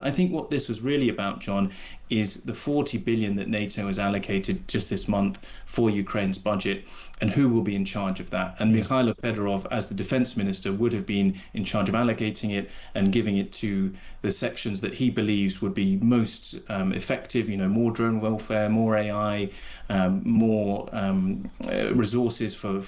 I think what this was really about, John, is the 40 billion that NATO has allocated just this month for Ukraine's budget and who will be in charge of that. And Mikhailo Fedorov, as the defense minister, would have been in charge of allocating it and giving it to the sections that he believes would be most effective, more drone welfare, more AI, more resources for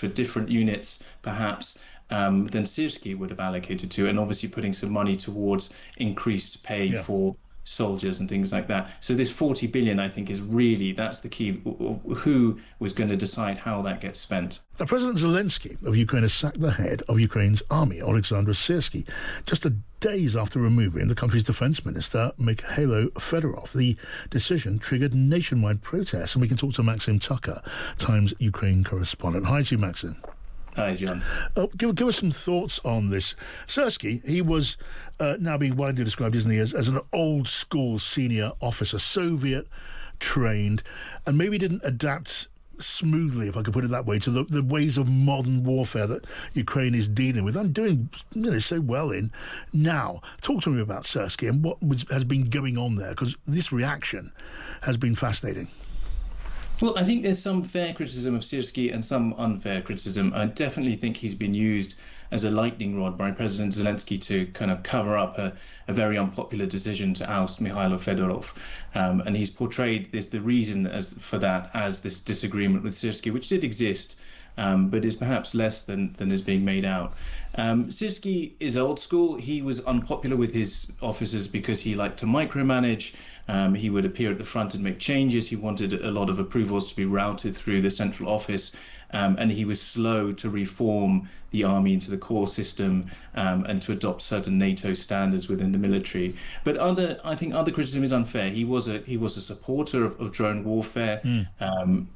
different units, perhaps. Than Syski would have allocated to, and obviously putting some money towards increased pay for soldiers and things like that. So this 40 billion, I think, that's the key. Who was going to decide how that gets spent? Now, President Zelensky of Ukraine has sacked the head of Ukraine's army, Alexander Syski, just days after removing the country's defense minister, Mikhailo Fedorov. The decision triggered nationwide protests, and we can talk to Maxim Tucker, Times Ukraine correspondent. Hi to you, Maxim. Hi, John. Give us some thoughts on this. Syski, he was now being widely described, isn't he, as an old-school senior officer, Soviet-trained, and maybe didn't adapt smoothly, if I could put it that way, to the ways of modern warfare that Ukraine is dealing with and doing so well in now. Talk to me about Syski and what has been going on there, because this reaction has been fascinating. Well, I think there's some fair criticism of Syski and some unfair criticism. I definitely think he's been used as a lightning rod by President Zelensky to kind of cover up a very unpopular decision to oust Mikhailo Fedorov. And he's portrayed the reason for that as this disagreement with Syski, which did exist, but is perhaps less than is being made out. Syski is old school. He was unpopular with his officers because he liked to micromanage. He would appear at the front and make changes. He wanted a lot of approvals to be routed through the central office. And he was slow to reform the army into the core system and to adopt certain NATO standards within the military. But I think other criticism is unfair. He was a supporter of drone warfare.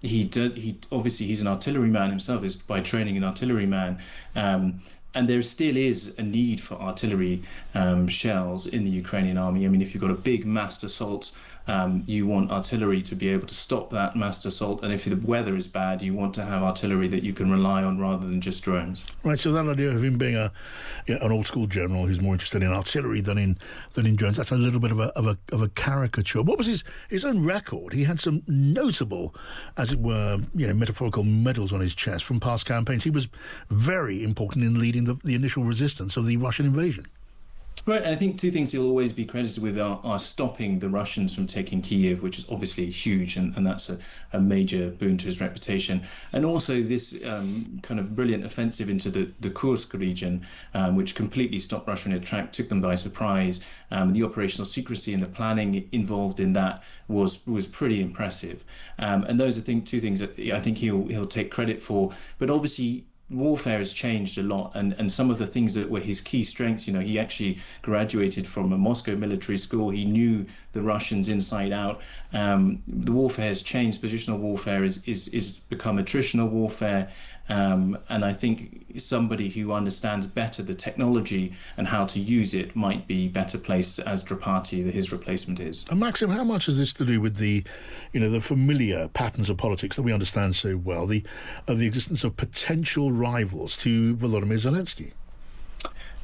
He's an artilleryman himself, is by training an artilleryman. And there still is a need for artillery shells in the Ukrainian army. I mean, if you've got a big massed assault, you want artillery to be able to stop that massed assault. And if the weather is bad, you want to have artillery that you can rely on rather than just drones. Right, so that idea of him being an old-school general who's more interested in artillery than in drones, that's a little bit of a caricature. What was his own record? He had some notable, as it were, metaphorical medals on his chest from past campaigns. He was very important in leading the initial resistance of the Russian invasion. Right, and I think two things he'll always be credited with are stopping the Russians from taking Kiev, which is obviously huge, and that's a major boon to his reputation. And also this kind of brilliant offensive into the Kursk region, which completely stopped Russia in its track, took them by surprise. The operational secrecy and the planning involved in that was pretty impressive. And those are two things that I think he'll take credit for. But obviously, warfare has changed a lot, and some of the things that were his key strengths, he actually graduated from a Moscow military school. He knew the Russians inside out. The warfare has changed. Positional warfare is become attritional warfare. And I think somebody who understands better the technology and how to use it might be better placed as Drapati, his replacement, is. And Maxim, how much has this to do with the familiar patterns of politics that we understand so well, the existence of potential rivals to Volodymyr Zelensky?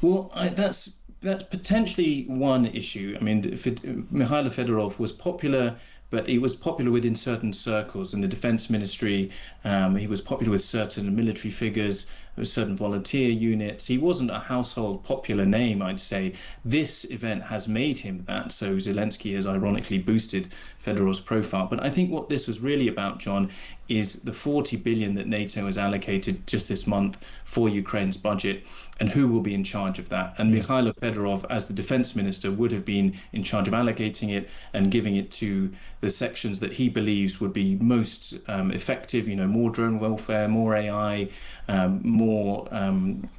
Well, that's potentially one issue. I mean, Mikhailo Fedorov was popular, but he was popular within certain circles in the defense ministry. He was popular with certain military figures, certain volunteer units. He wasn't a household popular name, I'd say. This event has made him that, so Zelensky has ironically boosted Fedorov's profile. But I think what this was really about, John, is the 40 billion that NATO has allocated just this month for Ukraine's budget and who will be in charge of that. And Mikhailo Fedorov, as the defense minister, would have been in charge of allocating it and giving it to the sections that he believes would be most effective, more drone welfare, more AI, more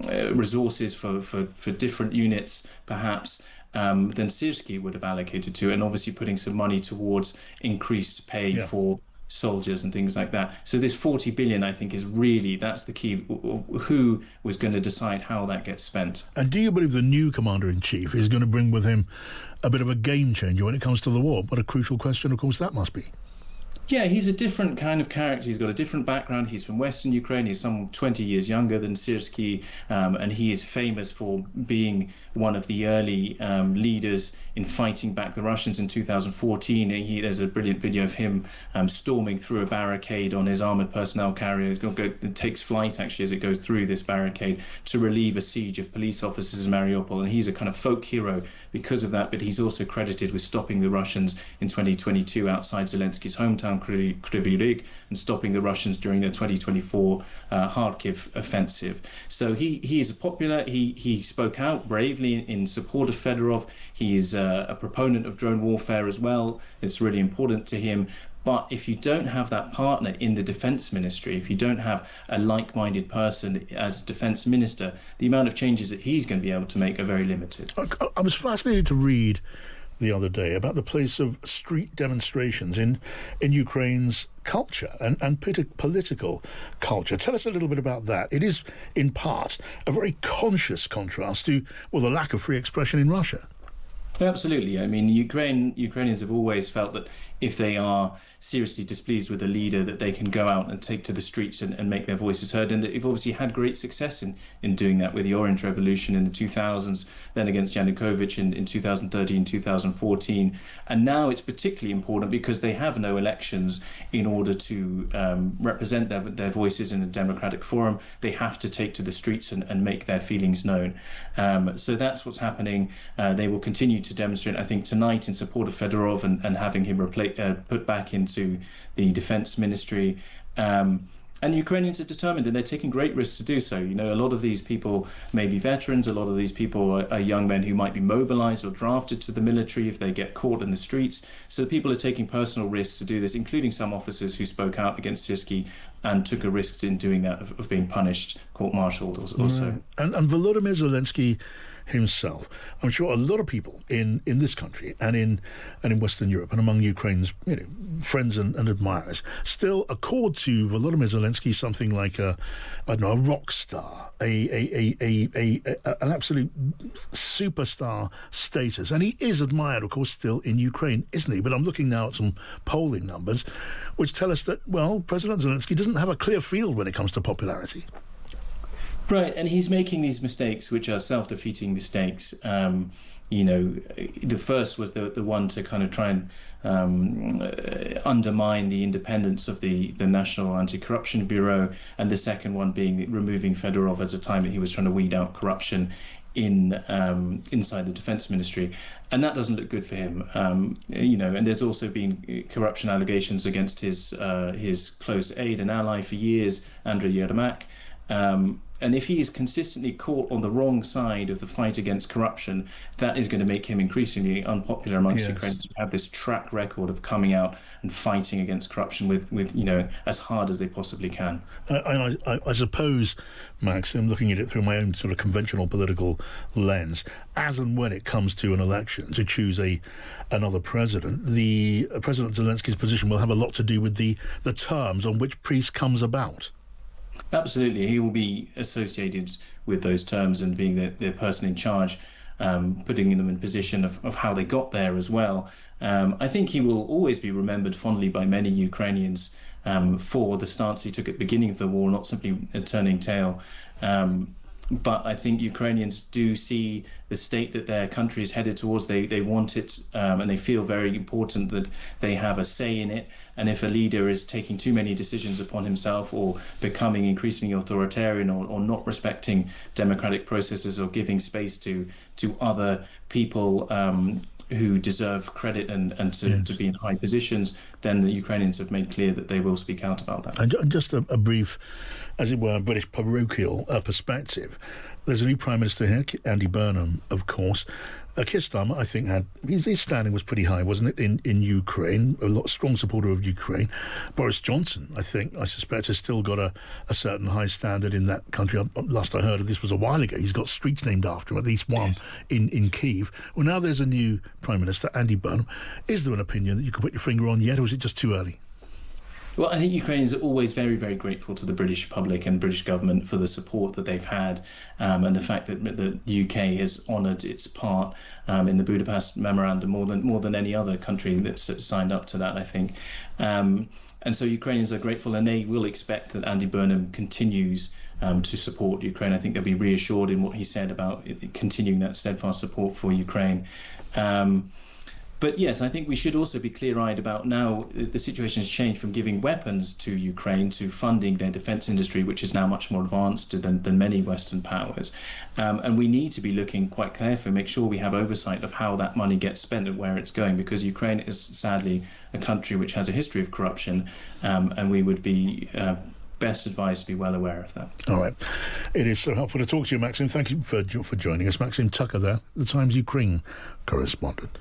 resources for different units, perhaps, than Syski would have allocated to, and obviously putting some money towards increased pay for soldiers and things like that. So this 40 billion, I think, that's the key. Who was going to decide how that gets spent? And do you believe the new commander-in-chief is going to bring with him a bit of a game changer when it comes to the war? What a crucial question, of course, that must be. Yeah, he's a different kind of character. He's got a different background. He's from Western Ukraine. He's some 20 years younger than Syski, and he is famous for being one of the early leaders in fighting back the Russians in 2014. There's a brilliant video of him storming through a barricade on his armored personnel carrier. It takes flight, actually, as it goes through this barricade to relieve a siege of police officers in Mariupol. And he's a kind of folk hero because of that, but he's also credited with stopping the Russians in 2022 outside Zelensky's hometown, Kryvyi Rih, and stopping the Russians during the 2024 Kharkiv offensive. So he is popular. He spoke out bravely in support of Fedorov. He is a proponent of drone warfare as well. It's really important to him. But if you don't have that partner in the defense ministry, if you don't have a like-minded person as defense minister, the amount of changes that he's going to be able to make are very limited. I was fascinated to read the other day about the place of street demonstrations in Ukraine's culture and political culture. Tell us a little bit about that. It is, in part, a very conscious contrast to, well, the lack of free expression in Russia. Absolutely. I mean, Ukrainians have always felt that if they are seriously displeased with a leader, that they can go out and take to the streets and make their voices heard. And they've obviously had great success in doing that with the Orange Revolution in the 2000s, then against Yanukovych in 2013, 2014. And now it's particularly important because they have no elections in order to represent their voices in a democratic forum. They have to take to the streets and make their feelings known. So that's what's happening. They will continue to demonstrate, I think, tonight in support of Fedorov and having him put back into the defense ministry. And Ukrainians are determined, and they're taking great risks to do so. You know, a lot of these people may be veterans. A lot of these people are young men who might be mobilized or drafted to the military if they get caught in the streets. So people are taking personal risks to do this, including some officers who spoke out against Syski and took a risk in doing that of being punished, court-martialed also. And Volodymyr Zelensky himself. I'm sure a lot of people in this country and in Western Europe and among Ukraine's friends and admirers still accord to Volodymyr Zelensky something like a rock star, an absolute superstar status. And he is admired, of course, still in Ukraine, isn't he? But I'm looking now at some polling numbers which tell us that, well, President Zelensky doesn't have a clear field when it comes to popularity. Right, and he's making these mistakes, which are self-defeating mistakes. The first was the one to kind of try and undermine the independence of the National Anti-Corruption Bureau, and the second one being removing Fedorov at a time that he was trying to weed out corruption inside the defense ministry, and that doesn't look good for him. And there's also been corruption allegations against his close aide and ally for years, Andriy Yermak. And if he is consistently caught on the wrong side of the fight against corruption, that is going to make him increasingly unpopular amongst Ukrainians who have this track record of coming out and fighting against corruption with as hard as they possibly can. I suppose, Max, I'm looking at it through my own sort of conventional political lens, as and when it comes to an election to choose another president, the President Zelensky's position will have a lot to do with the terms on which peace comes about. Absolutely. He will be associated with those terms and being the person in charge, putting them in position of how they got there as well. I think he will always be remembered fondly by many Ukrainians for the stance he took at the beginning of the war, not simply turning tail. But I think Ukrainians do see the state that their country is headed towards. They want it, and they feel very important that they have a say in it. And if a leader is taking too many decisions upon himself or becoming increasingly authoritarian or not respecting democratic processes or giving space to other people who deserve credit and to be in high positions, then the Ukrainians have made clear that they will speak out about that. And just a brief, as it were, British parochial perspective. There's a new Prime Minister here, Andy Burnham, of course. Keir Starmer, I think, his standing was pretty high, wasn't it, in Ukraine? A strong supporter of Ukraine. Boris Johnson, I suspect, has still got a certain high standard in that country. Last I heard of this was a while ago. He's got streets named after him, at least one in Kyiv. Well, now there's a new Prime Minister, Andy Burnham. Is there an opinion that you could put your finger on yet, or is it just too early? Well, I think Ukrainians are always very, very grateful to the British public and British government for the support that they've had, and the fact that the UK has honoured its part in the Budapest Memorandum more than any other country that's signed up to that, I think. And so Ukrainians are grateful, and they will expect that Andy Burnham continues to support Ukraine. I think they'll be reassured in what he said about continuing that steadfast support for Ukraine. But yes, I think we should also be clear-eyed about now the situation has changed from giving weapons to Ukraine to funding their defence industry, which is now much more advanced than many Western powers. And we need to be looking quite carefully, make sure we have oversight of how that money gets spent and where it's going, because Ukraine is sadly a country which has a history of corruption, and we would be best advised to be well aware of that. All right. It is so helpful to talk to you, Maxim. Thank you for joining us. Maxim Tucker there, the Times Ukraine correspondent.